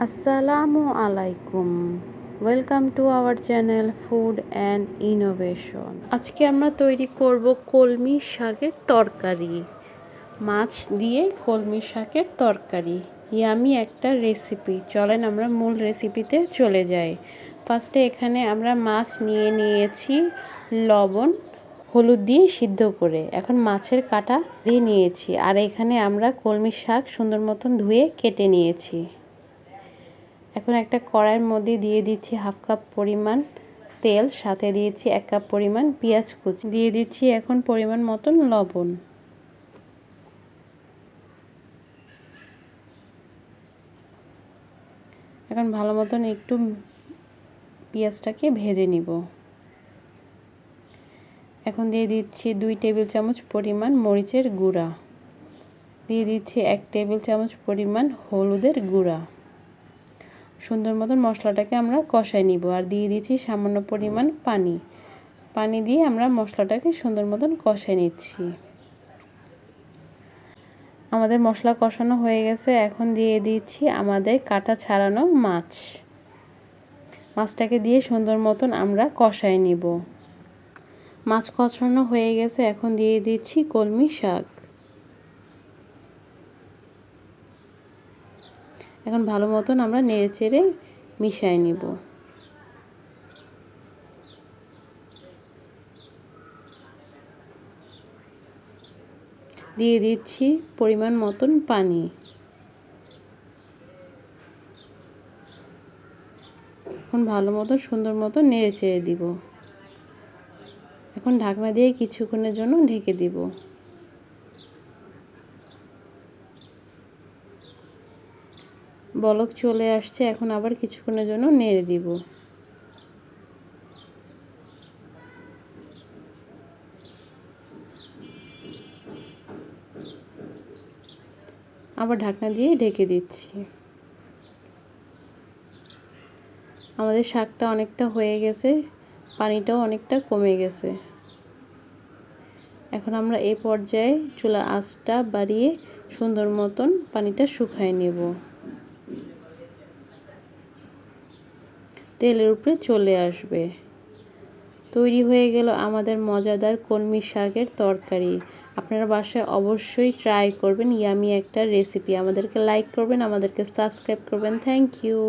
আসসালামু আলাইকুম, welcome to our channel food and innovation. আজকে আমরা তৈরি করব কলমি শাকের তরকারি। মাছ দিয়ে কলমি শাকের তরকারি, ইয়ামি একটা রেসিপি। চলেন আমরা মূল রেসিপিতে চলে যাই। ফার্স্টে এখানে আমরা মাছ নিয়েছি লবণ হলুদ দিয়ে সিদ্ধ করে। এখন মাছের কাঁটা দিয়ে নিয়েছি, আর এখানে আমরা কলমি শাক সুন্দর মতন ধুয়ে কেটে নিয়েছি। এখন একটা কড়াইয়ের মধ্যে দিয়ে দিচ্ছি হাফ কাপ পরিমাণ তেল, সাথে দিয়েছি 1 কাপ পরিমাণ পেঁয়াজ কুচি, দিয়ে দিচ্ছি এখন পরিমাণ মতন লবণ। এখন ভালো মতন একটু পেঁয়াজটাকে ভেজে নিব। এখন দিয়ে দিচ্ছি 2 টেবিল চামচ পরিমাণ মরিচের গুঁড়া, দিয়ে দিচ্ছি 1 টেবিল চামচ পরিমাণ হলুদের গুঁড়া। সুন্দর মতন মশলাটাকে আমরা কষাই নিব, আর দিয়ে দিচ্ছি সামান্য পরিমাণ পানি দিয়ে আমরা মশলাটাকে সুন্দর মতন কষাই নিচ্ছি। আমাদের মশলা কষানো হয়ে গেছে। এখন দিয়ে দিচ্ছি আমাদের কাটা ছাড়ানো মাছটাকে দিয়ে সুন্দর মতন আমরা কষাই নিব। মাছ কষানো হয়ে গেছে, এখন দিয়ে দিচ্ছি কলমি শাক। এখন ভালো মতন আমরা নেড়েচেড়ে মিশিয়ে নিব। দিয়ে দিচ্ছি পরিমাণ মতন পানি। এখন ভালো মতো সুন্দর মতো নেড়েচেড়ে দিব। এখন ঢাকনা দিয়ে কিছুক্ষণের জন্য ঢেকে দিব। বলক চলে আসছে, এখন আবার কিছুক্ষণের জন্য নেড়ে দিব। আবার ঢাকনা দিয়ে ঢেকে দিচ্ছি। আমাদের শাকটা অনেকটা হয়ে গেছে, পানিটাও অনেকটা কমে গেছে। এখন আমরা এই পর্যায়ে চুলার আঁচটা বাড়িয়ে সুন্দর মতন পানিটা শুকায় নেব। তেলের উপরে চলে আসবে। তৈরি হয়ে গেল আমাদের মজাদার কলমি শাকের তরকারি। আপনারা বাসায় অবশ্যই ট্রাই করবেন, ইয়ামি একটা রেসিপি। আমাদেরকে লাইক করবেন, আমাদেরকে সাবস্ক্রাইব করবেন। Thank you.